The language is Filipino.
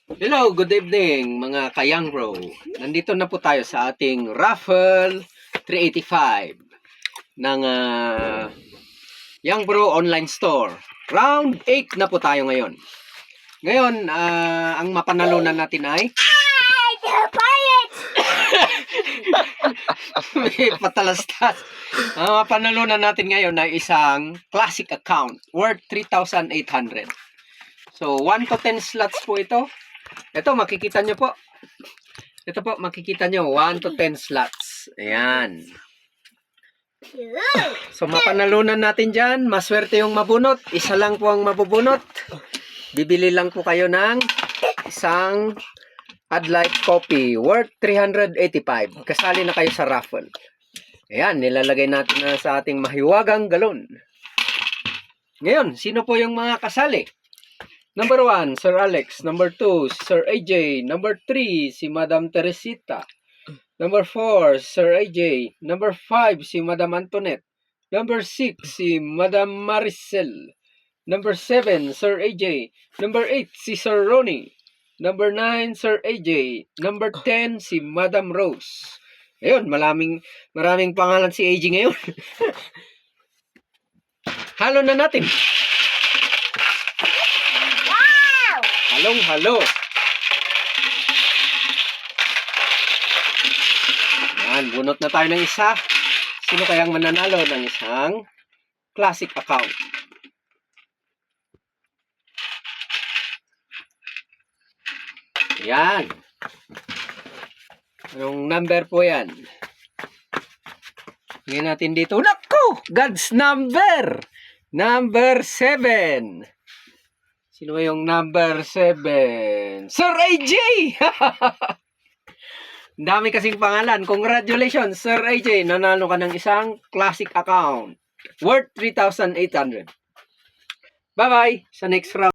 Hello, good evening mga ka-Young Bro. Nandito na po tayo sa ating Raffle 385 ng Young Bro Online Store. Round 8 na po tayo ngayon. Ngayon, ang mapanalunan natin ay may patalastas. Ang mapanalunan natin ngayon ay isang classic account worth 3,800. So, 1 to 10 slots po ito. Ito, makikita nyo po. Ito po, makikita nyo. 1 to 10 slots. Ayan. So, mapanalunan natin dyan. Maswerte yung mabunot. Isa lang po ang mabubunot. Bibili lang po kayo ng isang Adlight Coffee worth 385. Kasali na kayo sa raffle. Ayan, nilalagay natin na sa ating mahiwagang galon. Ngayon, sino po yung mga kasali? Number 1, Sir Alex. Number 2, Sir AJ. Number 3, si Madam Teresita. Number 4, Sir AJ. Number 5, si Madam Antoinette. Number 6, si Madam Maricel. Number 7, Sir AJ. Number 8, si Sir Ronnie. Number 9, Sir AJ. Number 10, si Madam Rose. Ayun, maraming pangalan si AJ ngayon. Halo na natin. Halo. Yan, bunot na tayo ng isa. Sino kayang mananalo ng isang classic account? Yan. Anong number po yan? Tingnan natin dito. Naku! God's number! Number 7. Sino yung number 7? Sir AJ! Dami kasing pangalan. Congratulations, Sir AJ. Nanalo ka ng isang classic account worth 3,800. Bye-bye sa next round.